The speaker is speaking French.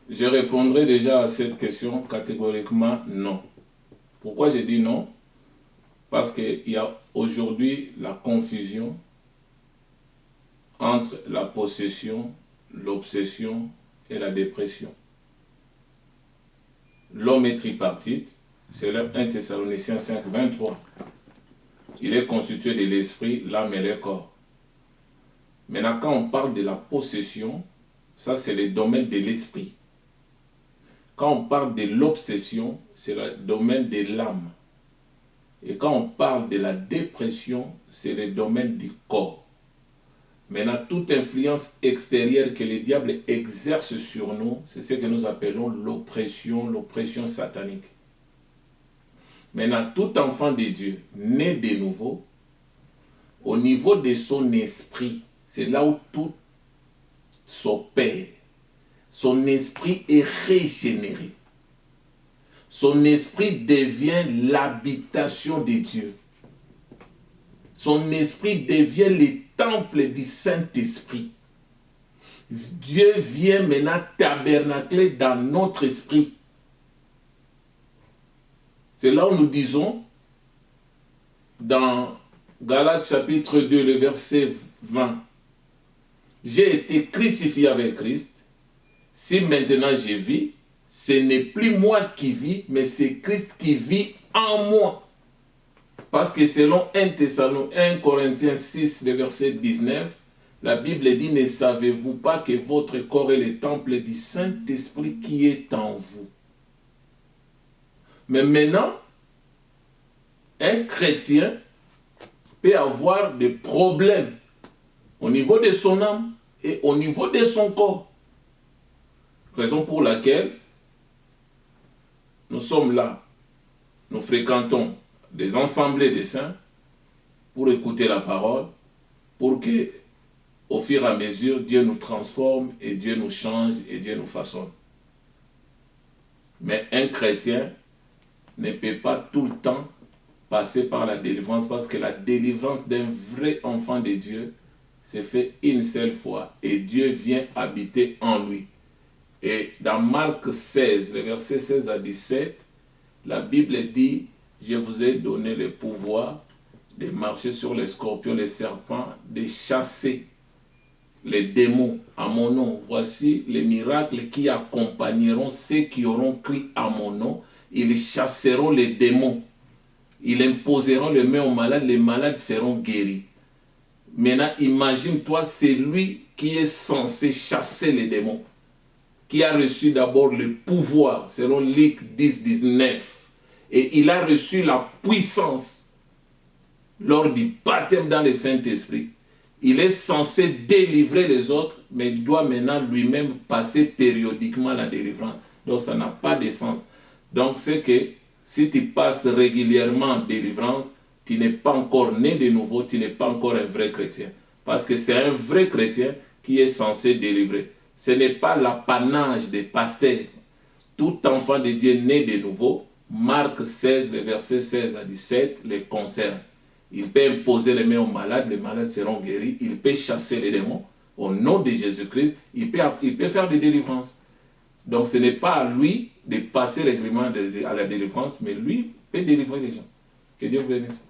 Je répondrai déjà à cette question catégoriquement non. Pourquoi j'ai dit non? Parce qu'il y a aujourd'hui la confusion entre la possession, l'obsession et la dépression. L'homme est tripartite, c'est le 1 Thessaloniciens 5, 23. Il est constitué de l'esprit, l'âme et le corps. Maintenant, quand on parle de la possession, ça c'est le domaine de l'esprit. Quand on parle de l'obsession, c'est le domaine de l'âme. Et quand on parle de la dépression, c'est le domaine du corps. Maintenant, toute influence extérieure que le diable exerce sur nous, c'est ce que nous appelons l'oppression satanique. Maintenant, tout enfant de Dieu, né de nouveau, au niveau de son esprit, c'est là où tout s'opère. Son esprit est régénéré. Son esprit devient l'habitation de Dieu. Son esprit devient le temple du Saint-Esprit. Dieu vient maintenant tabernacler dans notre esprit. C'est là où nous disons, dans Galates chapitre 2, le verset 20, « J'ai été crucifié avec Christ. Si maintenant je vis, ce n'est plus moi qui vis, mais c'est Christ qui vit en moi. » Parce que selon 1 Corinthiens 6, le verset 19, la Bible dit « Ne savez-vous pas que votre corps est le temple du Saint-Esprit qui est en vous ?» Mais maintenant, un chrétien peut avoir des problèmes au niveau de son âme et au niveau de son corps. Raison pour laquelle nous sommes là, nous fréquentons des assemblées de saints pour écouter la parole, pour que, au fur et à mesure, Dieu nous transforme et Dieu nous change et Dieu nous façonne. Mais un chrétien ne peut pas tout le temps passer par la délivrance, parce que la délivrance d'un vrai enfant de Dieu s'est fait une seule fois et Dieu vient habiter en lui. Et dans Marc 16, les versets 16 à 17, la Bible dit « Je vous ai donné le pouvoir de marcher sur les scorpions, les serpents, de chasser les démons à mon nom. Voici les miracles qui accompagneront ceux qui auront cru à mon nom. Ils chasseront les démons. Ils imposeront les mains aux malades, les malades seront guéris. » Maintenant, imagine-toi, c'est lui qui est censé chasser les démons, qui a reçu d'abord le pouvoir, selon Luc 10, 19. Et il a reçu la puissance lors du baptême dans le Saint-Esprit. Il est censé délivrer les autres, mais il doit maintenant lui-même passer périodiquement la délivrance. Donc ça n'a pas de sens. Donc c'est que si tu passes régulièrement en délivrance, tu n'es pas encore né de nouveau, tu n'es pas encore un vrai chrétien. Parce que c'est un vrai chrétien qui est censé délivrer. Ce n'est pas l'apanage des pasteurs. Tout enfant de Dieu né de nouveau, Marc 16, les versets 16 à 17, les concerne. Il peut imposer les mains aux malades, les malades seront guéris. Il peut chasser les démons au nom de Jésus-Christ. Il peut faire des délivrances. Donc ce n'est pas à lui de passer régulièrement à la délivrance, mais lui peut délivrer les gens. Que Dieu vous bénisse.